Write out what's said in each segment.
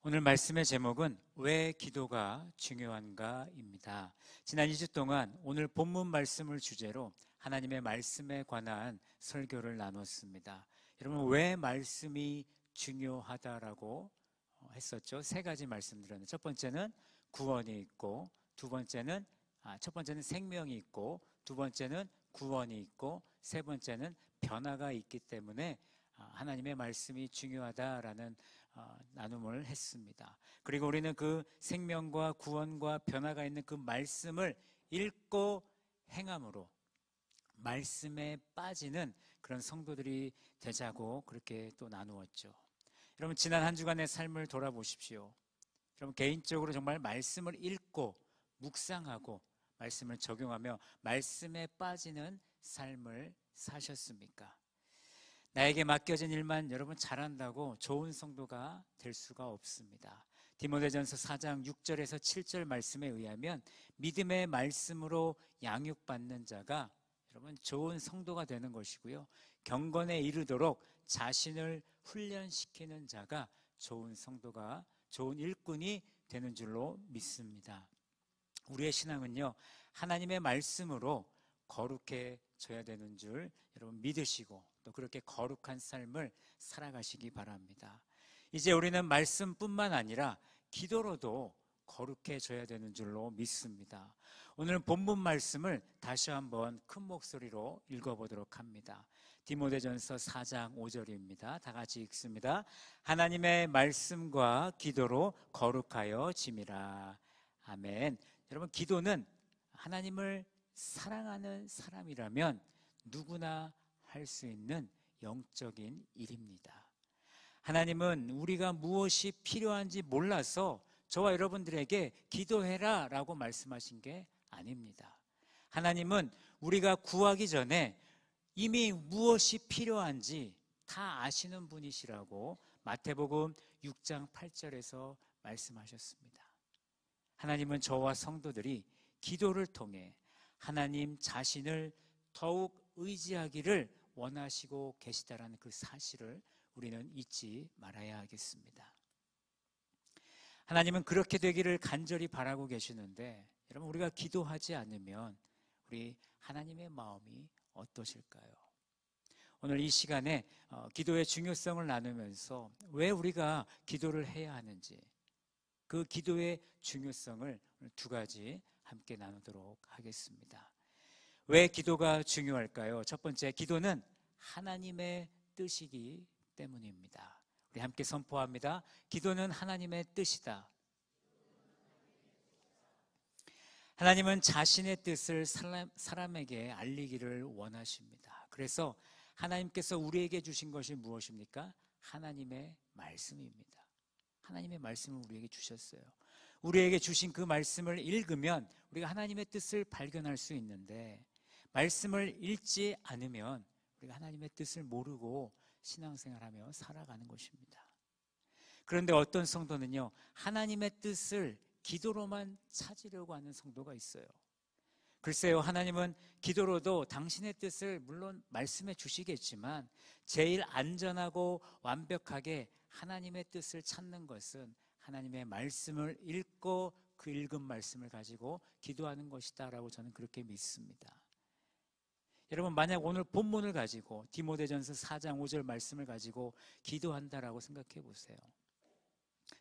오늘 말씀의 제목은 왜 기도가 중요한가입니다. 지난 2주 동안 오늘 본문 말씀을 주제로 하나님의 말씀에 관한 설교를 나눴습니다. 여러분, 왜 말씀이 중요하다라고 했었죠? 세 가지 말씀드렸는데, 첫 번째는 구원이 있고, 첫 번째는 생명이 있고, 두 번째는 구원이 있고, 세 번째는 변화가 있기 때문에 하나님의 말씀이 중요하다라는 나눔을 했습니다. 그리고 우리는 그 생명과 구원과 변화가 있는 그 말씀을 읽고 행함으로 말씀에 빠지는 그런 성도들이 되자고 그렇게 또 나누었죠. 여러분, 지난 한 주간의 삶을 돌아보십시오. 여러분, 개인적으로 정말 말씀을 읽고 묵상하고 말씀을 적용하며 말씀에 빠지는 삶을 사셨습니까? 나에게 맡겨진 일만 여러분 잘한다고 좋은 성도가 될 수가 없습니다. 디모데전서 4장 6절에서 7절 말씀에 의하면 믿음의 말씀으로 양육받는 자가 여러분 좋은 성도가 되는 것이고요, 경건에 이르도록 자신을 훈련시키는 자가 좋은 성도가, 좋은 일꾼이 되는 줄로 믿습니다. 우리의 신앙은요, 하나님의 말씀으로 거룩해져야 되는 줄 여러분 믿으시고 또 그렇게 거룩한 삶을 살아가시기 바랍니다. 이제 우리는 말씀뿐만 아니라 기도로도 거룩해져야 되는 줄로 믿습니다. 오늘 본문 말씀을 다시 한번 큰 목소리로 읽어보도록 합니다. 디모데전서 4장 5절입니다. 다 같이 읽습니다. 하나님의 말씀과 기도로 거룩하여 짐이라. 아멘. 여러분, 기도는 하나님을 사랑하는 사람이라면 누구나 할 수 있는 영적인 일입니다. 하나님은 우리가 무엇이 필요한지 몰라서 저와 여러분들에게 기도해라 라고 말씀하신 게 아닙니다. 하나님은 우리가 구하기 전에 이미 무엇이 필요한지 다 아시는 분이시라고 마태복음 6장 8절에서 말씀하셨습니다. 하나님은 저와 성도들이 기도를 통해 하나님 자신을 더욱 의지하기를 원하시고 계시다라는 그 사실을 우리는 잊지 말아야 하겠습니다. 하나님은 그렇게 되기를 간절히 바라고 계시는데, 여러분, 우리가 기도하지 않으면 우리 하나님의 마음이 어떠실까요? 오늘 이 시간에 기도의 중요성을 나누면서 왜 우리가 기도를 해야 하는지, 그 기도의 중요성을 두 가지 함께 나누도록 하겠습니다. 왜 기도가 중요할까요? 첫 번째, 기도는 하나님의 뜻이기 때문입니다. 우리 함께 선포합니다. 기도는 하나님의 뜻이다. 하나님은 자신의 뜻을 사람에게 알리기를 원하십니다. 그래서 하나님께서 우리에게 주신 것이 무엇입니까? 하나님의 말씀입니다. 하나님의 말씀을 우리에게 주셨어요. 우리에게 주신 그 말씀을 읽으면 우리가 하나님의 뜻을 발견할 수 있는데, 말씀을 읽지 않으면 우리가 하나님의 뜻을 모르고 신앙생활하며 살아가는 것입니다. 그런데 어떤 성도는요, 하나님의 뜻을 기도로만 찾으려고 하는 성도가 있어요. 글쎄요, 하나님은 기도로도 당신의 뜻을 물론 말씀해 주시겠지만 제일 안전하고 완벽하게 하나님의 뜻을 찾는 것은 하나님의 말씀을 읽고 그 읽은 말씀을 가지고 기도하는 것이다 라고 저는 그렇게 믿습니다. 여러분, 만약 오늘 본문을 가지고 디모데전서 4장 5절 말씀을 가지고 기도한다라고 생각해 보세요.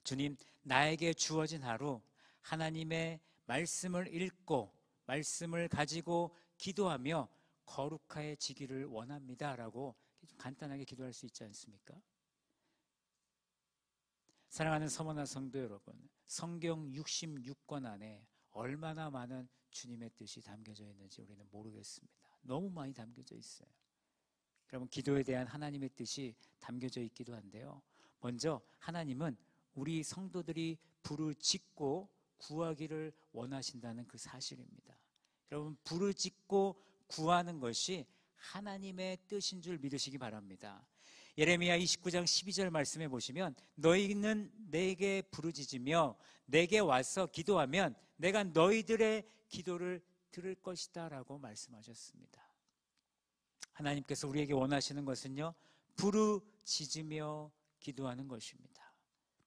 주님, 나에게 주어진 하루 하나님의 말씀을 읽고 말씀을 가지고 기도하며 거룩해지기를 원합니다 라고 간단하게 기도할 수 있지 않습니까? 사랑하는 서머나 성도 여러분, 성경 66권 안에 얼마나 많은 주님의 뜻이 담겨져 있는지 우리는 모르겠습니다. 너무 많이 담겨져 있어요. 여러분, 기도에 대한 하나님의 뜻이 담겨져 있기도 한데요, 먼저 하나님은 우리 성도들이 부르짖고 구하기를 원하신다는 그 사실입니다. 여러분, 부르짖고 구하는 것이 하나님의 뜻인 줄 믿으시기 바랍니다. 예레미야 29장 12절 말씀해 보시면 너희는 내게 부르짖으며 내게 와서 기도하면 내가 너희들의 기도를 들을 것이다 라고 말씀하셨습니다. 하나님께서 우리에게 원하시는 것은요, 부르짖으며 기도하는 것입니다.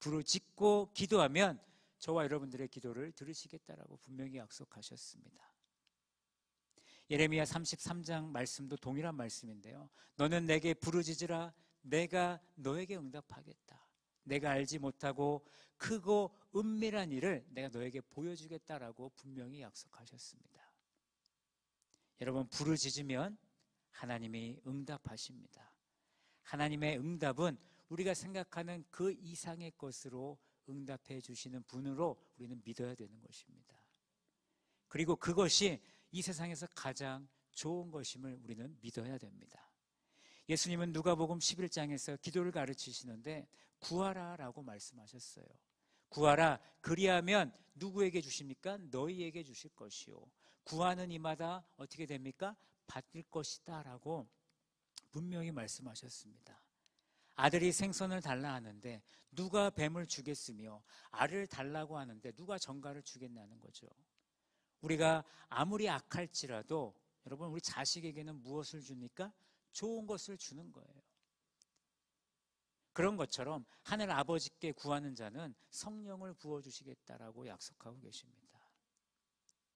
부르짖고 기도하면 저와 여러분들의 기도를 들으시겠다라고 분명히 약속하셨습니다. 예레미야 33장 말씀도 동일한 말씀인데요. 너는 내게 부르짖으라 내가 너에게 응답하겠다. 내가 알지 못하고 크고 은밀한 일을 내가 너에게 보여주겠다라고 분명히 약속하셨습니다. 여러분, 부르짖으면 하나님이 응답하십니다. 하나님의 응답은 우리가 생각하는 그 이상의 것으로 응답해 주시는 분으로 우리는 믿어야 되는 것입니다. 그리고 그것이 이 세상에서 가장 좋은 것임을 우리는 믿어야 됩니다. 예수님은 누가복음 11장에서 기도를 가르치시는데 구하라 라고 말씀하셨어요. 구하라, 그리하면 누구에게 주십니까? 너희에게 주실 것이요 구하는 이마다 어떻게 됩니까? 받을 것이다 라고 분명히 말씀하셨습니다. 아들이 생선을 달라 하는데 누가 뱀을 주겠으며 알을 달라고 하는데 누가 정갈을 주겠냐는 거죠. 우리가 아무리 악할지라도 여러분, 우리 자식에게는 무엇을 줍니까? 좋은 것을 주는 거예요. 그런 것처럼 하늘 아버지께 구하는 자는 성령을 부어주시겠다라고 약속하고 계십니다.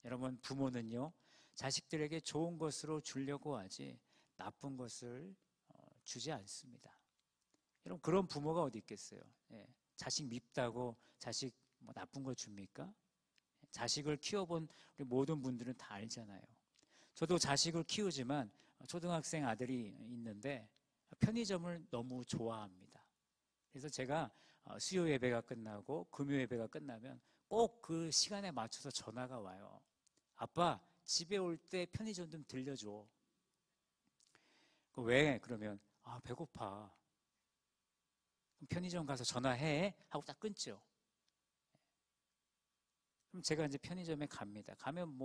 여러분, 부모는요 자식들에게 좋은 것으로 주려고 하지 나쁜 것을 주지 않습니다. 여러분, 그런 부모가 어디 있겠어요? 자식 밉다고 자식 나쁜 거 줍니까? 자식을 키워본 우리 모든 분들은 다 알잖아요. 저도 자식을 키우지만 초등학생 아들이 있는데 편의점을 너무 좋아합니다. 그래서 제가 수요 예배가 끝나고 금요 예배가 끝나면 꼭 그 시간에 맞춰서 전화가 와요. 아빠, 집에 올 때 편의점 좀 들려줘. 왜? 그러면 배고파. 그럼 편의점 가서 전화해 하고 딱 끊죠. 그럼 제가 이제 편의점에 갑니다. 가면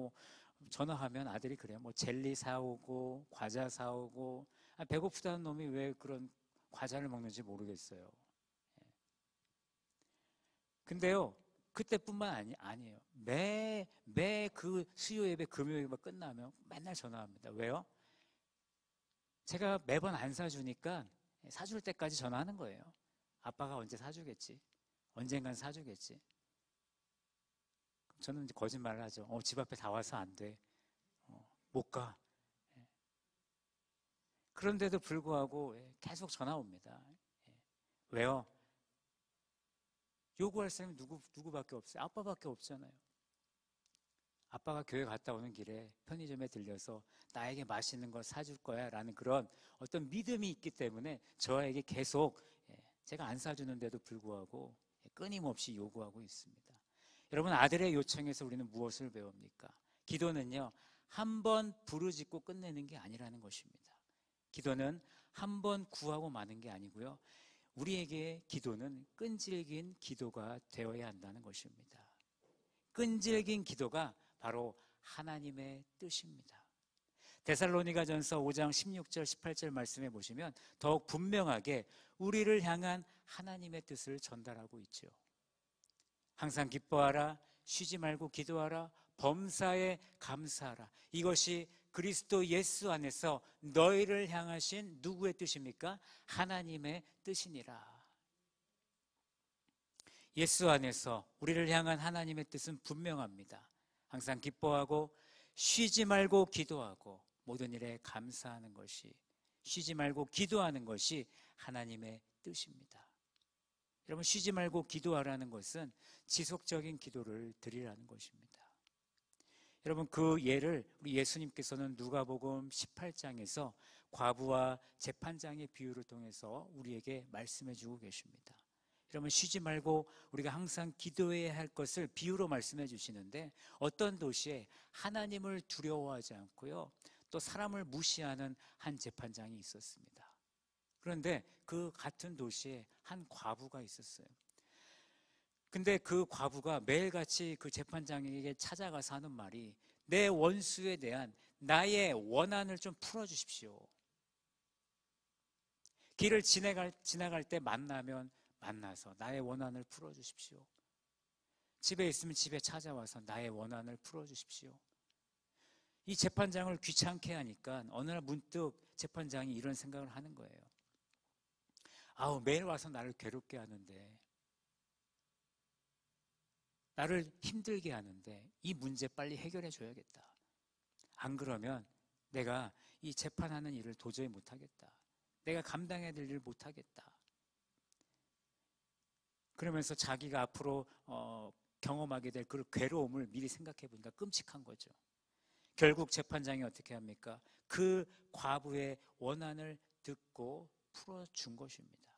전화하면 아들이 그래요. 젤리 사오고 과자 사오고. 배고프다는 놈이 왜 그런 과자를 먹는지 모르겠어요. 근데요, 그때뿐만 아니에요. 매 그 수요 예배, 금요 예배 끝나면 맨날 전화합니다. 왜요? 제가 매번 안 사주니까 사줄 때까지 전화하는 거예요. 아빠가 언제 사주겠지? 언젠간 사주겠지? 저는 이제 거짓말을 하죠. 집 앞에 다 와서 안 돼. 못 가. 그런데도 불구하고 계속 전화 옵니다. 왜요? 요구할 사람이 누구밖에 없어요? 아빠밖에 없잖아요. 아빠가 교회 갔다 오는 길에 편의점에 들려서 나에게 맛있는 걸 사줄 거야 라는 그런 어떤 믿음이 있기 때문에 저에게 계속 제가 안 사주는데도 불구하고 끊임없이 요구하고 있습니다. 여러분, 아들의 요청에서 우리는 무엇을 배웁니까? 기도는요, 한 번 부르짖고 끝내는 게 아니라는 것입니다. 기도는 한 번 구하고 마는 게 아니고요, 우리에게 기도는 끈질긴 기도가 되어야 한다는 것입니다. 끈질긴 기도가 바로 하나님의 뜻입니다. 데살로니가전서 5장 16절 18절 말씀해 보시면 더욱 분명하게 우리를 향한 하나님의 뜻을 전달하고 있죠. 항상 기뻐하라, 쉬지 말고 기도하라, 범사에 감사하라. 이것이 그리스도 예수 안에서 너희를 향하신 누구의 뜻입니까? 하나님의 뜻이니라. 예수 안에서 우리를 향한 하나님의 뜻은 분명합니다. 항상 기뻐하고 쉬지 말고 기도하고 모든 일에 감사하는 것이, 쉬지 말고 기도하는 것이 하나님의 뜻입니다. 여러분, 쉬지 말고 기도하라는 것은 지속적인 기도를 드리라는 것입니다. 여러분, 그 예를 우리 예수님께서는 누가복음 18장에서 과부와 재판장의 비유를 통해서 우리에게 말씀해 주고 계십니다. 여러분, 쉬지 말고 우리가 항상 기도해야 할 것을 비유로 말씀해 주시는데, 어떤 도시에 하나님을 두려워하지 않고요, 또 사람을 무시하는 한 재판장이 있었습니다. 그런데 그 같은 도시에 한 과부가 있었어요. 근데 그 과부가 매일같이 그 재판장에게 찾아가서 하는 말이, 내 원수에 대한 나의 원한을 좀 풀어주십시오. 길을 지나갈 때 만나서 나의 원한을 풀어주십시오. 집에 있으면 집에 찾아와서 나의 원한을 풀어주십시오. 이 재판장을 귀찮게 하니까 어느 날 문득 재판장이 이런 생각을 하는 거예요. 매일 와서 나를 괴롭게 하는데 나를 힘들게 하는데 이 문제 빨리 해결해 줘야겠다. 안 그러면 내가 이 재판하는 일을 도저히 못하겠다. 내가 감당해야 될 일을 못하겠다. 그러면서 자기가 앞으로 경험하게 될 그 괴로움을 미리 생각해 보니까 끔찍한 거죠. 결국 재판장이 어떻게 합니까? 그 과부의 원한을 듣고 풀어준 것입니다.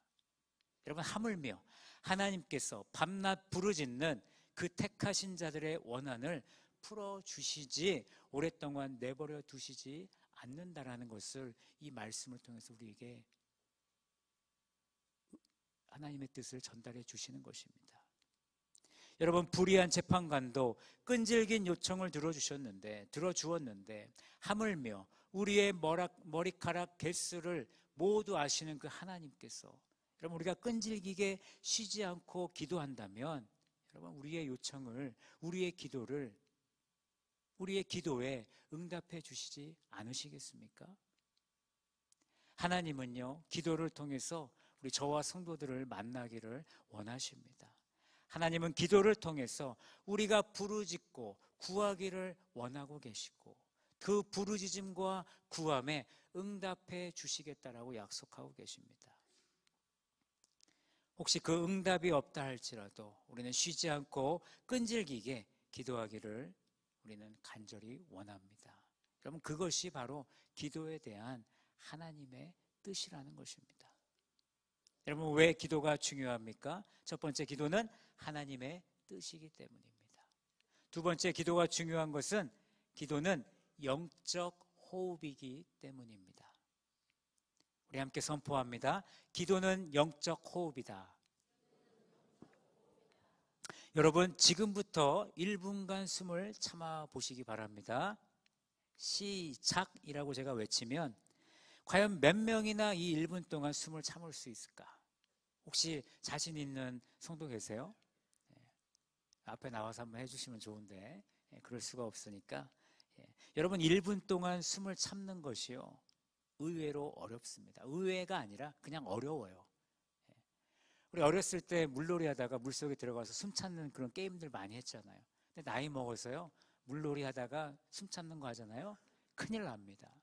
여러분, 하물며 하나님께서 밤낮 부르짖는 그 택하신 자들의 원한을 풀어주시지 오랫동안 내버려 두시지 않는다라는 것을 이 말씀을 통해서 우리에게 하나님의 뜻을 전달해 주시는 것입니다. 여러분, 불의한 재판관도 끈질긴 요청을 들어주었는데 하물며 우리의 머리카락 개수를 모두 아시는 그 하나님께서, 여러분, 우리가 끈질기게 쉬지 않고 기도한다면 여러분, 우리의 요청을, 우리의 기도에 응답해 주시지 않으시겠습니까? 하나님은요, 기도를 통해서 우리 저와 성도들을 만나기를 원하십니다. 하나님은 기도를 통해서 우리가 부르짖고 구하기를 원하고 계시고 그 부르짖음과 구함에 응답해 주시겠다라고 약속하고 계십니다. 혹시 그 응답이 없다 할지라도 우리는 쉬지 않고 끈질기게 기도하기를 우리는 간절히 원합니다. 여러분, 그것이 바로 기도에 대한 하나님의 뜻이라는 것입니다. 여러분, 왜 기도가 중요합니까? 첫 번째, 기도는 하나님의 뜻이기 때문입니다. 두 번째, 기도가 중요한 것은 기도는 영적 호흡이기 때문입니다. 우리 함께 선포합니다. 기도는 영적 호흡이다. 여러분, 지금부터 1분간 숨을 참아 보시기 바랍니다. 시작이라고 제가 외치면 과연 몇 명이나 이 1분 동안 숨을 참을 수 있을까? 혹시 자신 있는 성도 계세요? 앞에 나와서 한번 해주시면 좋은데 그럴 수가 없으니까 여러분, 1분 동안 숨을 참는 것이요, 의외로 어렵습니다. 의외가 아니라 그냥 어려워요. 우리 어렸을 때 물놀이 하다가 물속에 들어가서 숨 참는 그런 게임들 많이 했잖아요. 근데 나이 먹어서요, 물놀이 하다가 숨 참는 거 하잖아요. 큰일 납니다.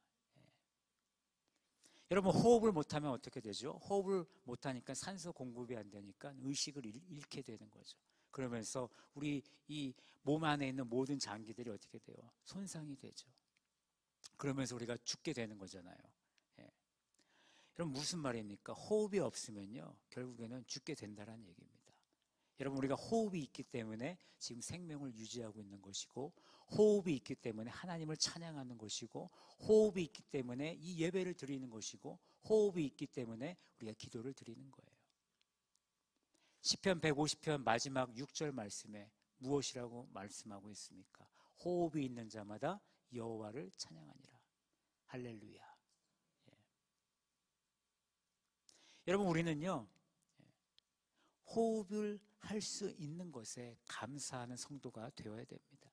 여러분, 호흡을 못하면 어떻게 되죠? 호흡을 못하니까 산소 공급이 안 되니까 의식을 잃게 되는 거죠. 그러면서 우리 이 몸 안에 있는 모든 장기들이 어떻게 돼요? 손상이 되죠. 그러면서 우리가 죽게 되는 거잖아요. 여러분, 무슨 말입니까? 호흡이 없으면요, 결국에는 죽게 된다는 얘기입니다. 여러분, 우리가 호흡이 있기 때문에 지금 생명을 유지하고 있는 것이고, 호흡이 있기 때문에 하나님을 찬양하는 것이고, 호흡이 있기 때문에 이 예배를 드리는 것이고, 호흡이 있기 때문에 우리가 기도를 드리는 거예요. 시편 150편 마지막 6절 말씀에 무엇이라고 말씀하고 있습니까? 호흡이 있는 자마다 여호와를 찬양하니라. 할렐루야. 여러분, 우리는요, 호흡을 할 수 있는 것에 감사하는 성도가 되어야 됩니다.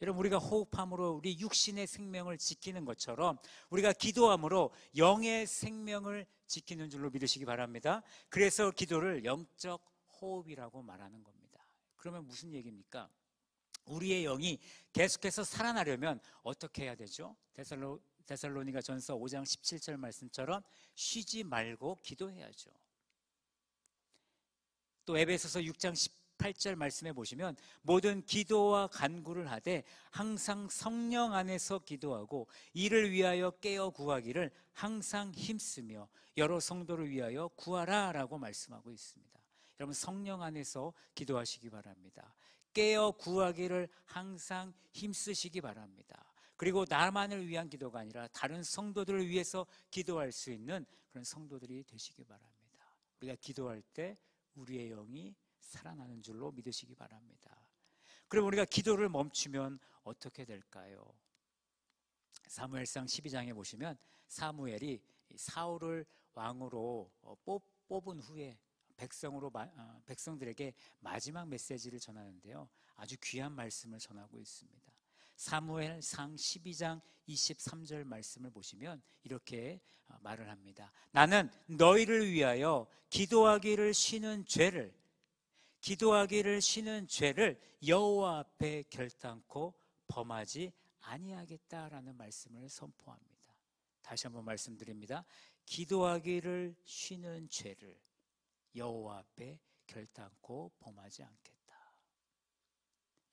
여러분, 우리가 호흡함으로 우리 육신의 생명을 지키는 것처럼 우리가 기도함으로 영의 생명을 지키는 줄로 믿으시기 바랍니다. 그래서 기도를 영적 호흡이라고 말하는 겁니다. 그러면 무슨 얘기입니까? 우리의 영이 계속해서 살아나려면 어떻게 해야 되죠? 데살로니가 전서 5장 17절 말씀처럼 쉬지 말고 기도해야죠. 또 에베소서 6장 18절 말씀해 보시면 모든 기도와 간구를 하되 항상 성령 안에서 기도하고 이를 위하여 깨어 구하기를 항상 힘쓰며 여러 성도를 위하여 구하라 라고 말씀하고 있습니다. 여러분, 성령 안에서 기도하시기 바랍니다. 깨어 구하기를 항상 힘쓰시기 바랍니다. 그리고 나만을 위한 기도가 아니라 다른 성도들을 위해서 기도할 수 있는 그런 성도들이 되시기 바랍니다. 우리가 기도할 때 우리의 영이 살아나는 줄로 믿으시기 바랍니다. 그럼 우리가 기도를 멈추면 어떻게 될까요? 사무엘상 12장에 보시면 사무엘이 사울을 왕으로 뽑은 후에 백성들에게 마지막 메시지를 전하는데요, 아주 귀한 말씀을 전하고 있습니다. 사무엘상 12장 23절 말씀을 보시면 이렇게 말을 합니다. 나는 너희를 위하여 기도하기를 쉬는 죄를 기도하기를 쉬는 죄를 여호와 앞에 결단코 범하지 아니하겠다라는 말씀을 선포합니다. 다시 한번 말씀드립니다. 기도하기를 쉬는 죄를 여호와 앞에 결단코 범하지 않겠다.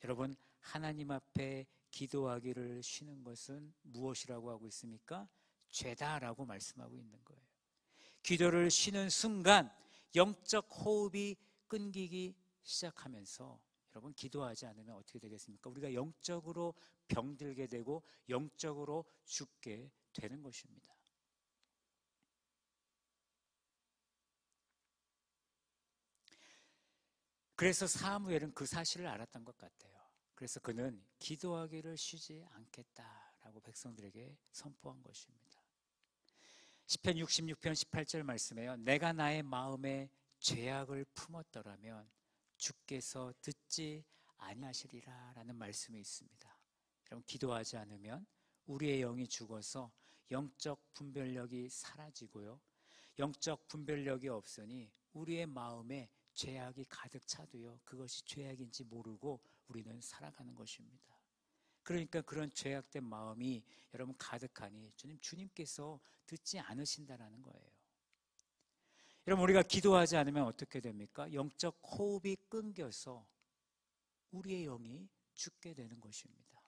여러분, 하나님 앞에 기도하기를 쉬는 것은 무엇이라고 하고 있습니까? 죄다라고 말씀하고 있는 거예요. 기도를 쉬는 순간 영적 호흡이 끊기기 시작하면서 여러분, 기도하지 않으면 어떻게 되겠습니까? 우리가 영적으로 병들게 되고 영적으로 죽게 되는 것입니다. 그래서 사무엘은 그 사실을 알았던 것 같아요. 그래서 그는 기도하기를 쉬지 않겠다라고 백성들에게 선포한 것입니다. 시편 66편 18절 말씀에요. 내가 나의 마음에 죄악을 품었더라면 주께서 듣지 아니하시리라 라는 말씀이 있습니다. 여러분, 기도하지 않으면 우리의 영이 죽어서 영적 분별력이 사라지고요, 영적 분별력이 없으니 우리의 마음에 죄악이 가득 차도요, 그것이 죄악인지 모르고 우리는 살아가는 것입니다. 그러니까 그런 죄악된 마음이 여러분 가득하니 주님께서 듣지 않으신다라는 거예요. 여러분, 우리가 기도하지 않으면 어떻게 됩니까? 영적 호흡이 끊겨서 우리의 영이 죽게 되는 것입니다.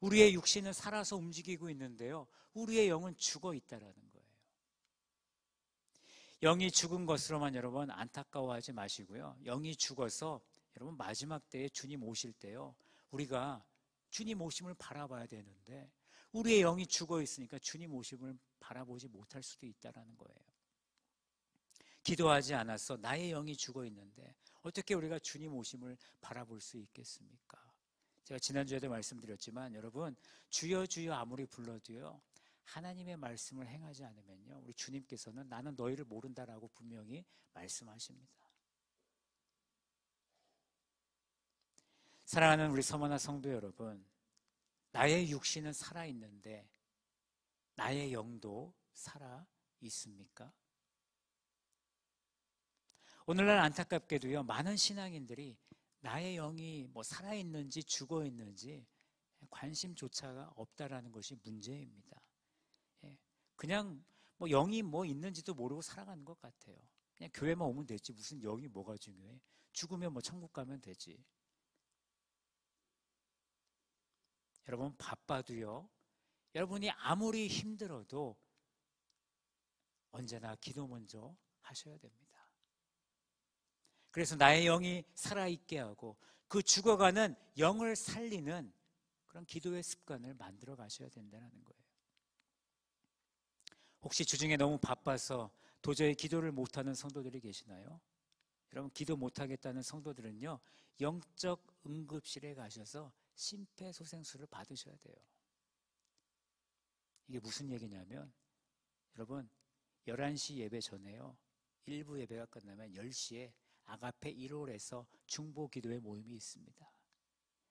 우리의 육신은 살아서 움직이고 있는데요, 우리의 영은 죽어 있다라는 거예요. 영이 죽은 것으로만 여러분 안타까워하지 마시고요, 영이 죽어서 여러분 마지막 때에 주님 오실 때요, 우리가 주님 오심을 바라봐야 되는데 우리의 영이 죽어 있으니까 주님 오심을 바라보지 못할 수도 있다는 거예요. 기도하지 않아서 나의 영이 죽어 있는데 어떻게 우리가 주님 오심을 바라볼 수 있겠습니까? 제가 지난주에도 말씀드렸지만 여러분, 주여 주여 아무리 불러도요, 하나님의 말씀을 행하지 않으면요, 우리 주님께서는 나는 너희를 모른다라고 분명히 말씀하십니다. 사랑하는 우리 서머나 성도 여러분, 나의 육신은 살아있는데 나의 영도 살아있습니까? 오늘날 안타깝게도요, 많은 신앙인들이 나의 영이 살아있는지 죽어있는지 관심조차가 없다라는 것이 문제입니다. 그냥 영이 있는지도 모르고 살아가는 것 같아요. 그냥 교회만 오면 되지, 무슨 영이 뭐가 중요해? 죽으면 천국 가면 되지. 여러분, 바빠도요, 여러분이 아무리 힘들어도 언제나 기도 먼저 하셔야 됩니다. 그래서 나의 영이 살아있게 하고 그 죽어가는 영을 살리는 그런 기도의 습관을 만들어 가셔야 된다는 거예요. 혹시 주중에 너무 바빠서 도저히 기도를 못하는 성도들이 계시나요? 여러분, 기도 못하겠다는 성도들은요, 영적 응급실에 가셔서 심폐소생술을 받으셔야 돼요. 이게 무슨 얘기냐면 여러분, 11시 예배 전에요, 일부 예배가 끝나면 10시에 아가페 1홀에서 중보기도회 모임이 있습니다.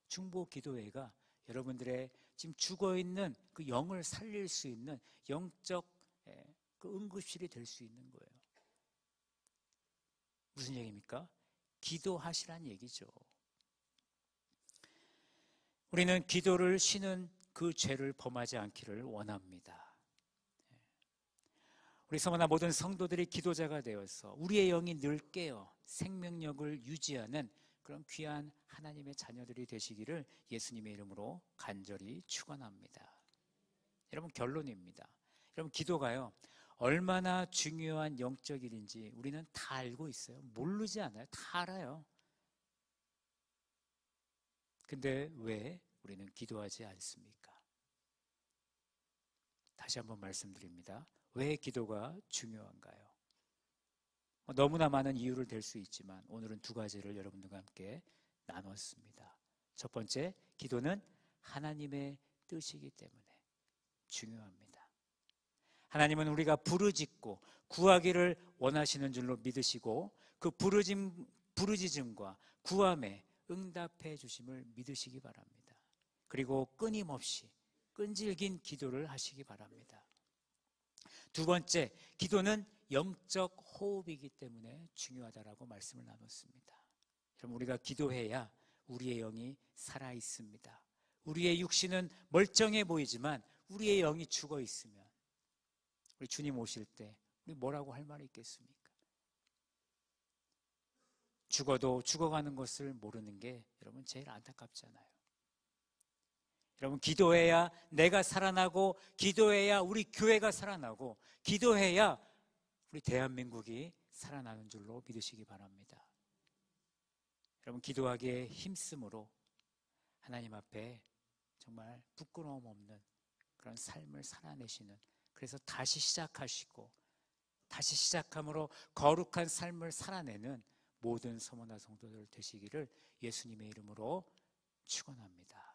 중보기도회가 여러분들의 지금 죽어있는 그 영을 살릴 수 있는 영적 그 응급실이 될 수 있는 거예요. 무슨 얘기입니까? 기도하시란 얘기죠. 우리는 기도를 쉬는 그 죄를 범하지 않기를 원합니다. 우리 서머나 모든 성도들이 기도자가 되어서 우리의 영이 늘 깨어 생명력을 유지하는 그런 귀한 하나님의 자녀들이 되시기를 예수님의 이름으로 간절히 축원합니다. 여러분, 결론입니다. 여러분, 기도가요, 얼마나 중요한 영적 일인지 우리는 다 알고 있어요. 모르지 않아요. 다 알아요. 근데 왜 우리는 기도하지 않습니까? 다시 한번 말씀드립니다. 왜 기도가 중요한가요? 너무나 많은 이유를 댈 수 있지만 오늘은 두 가지를 여러분들과 함께 나눴습니다. 첫 번째, 기도는 하나님의 뜻이기 때문에 중요합니다. 하나님은 우리가 부르짖고 구하기를 원하시는 줄로 믿으시고 그 부르짖음과 구함에 응답해 주심을 믿으시기 바랍니다. 그리고 끊임없이 끈질긴 기도를 하시기 바랍니다. 두 번째, 기도는 영적 호흡이기 때문에 중요하다라고 말씀을 나눴습니다. 그럼 우리가 기도해야 우리의 영이 살아 있습니다. 우리의 육신은 멀쩡해 보이지만 우리의 영이 죽어 있으면 우리 주님 오실 때 우리 뭐라고 할 말이 있겠습니까? 죽어도 죽어가는 것을 모르는 게 여러분 제일 안타깝잖아요. 여러분, 기도해야 내가 살아나고, 기도해야 우리 교회가 살아나고, 기도해야 우리 대한민국이 살아나는 줄로 믿으시기 바랍니다. 여러분, 기도하기에 힘쓰므로 하나님 앞에 정말 부끄러움 없는 그런 삶을 살아내시는, 그래서 다시 시작하시고 다시 시작함으로 거룩한 삶을 살아내는 모든 서머나 성도들 되시기를 예수님의 이름으로 축원합니다.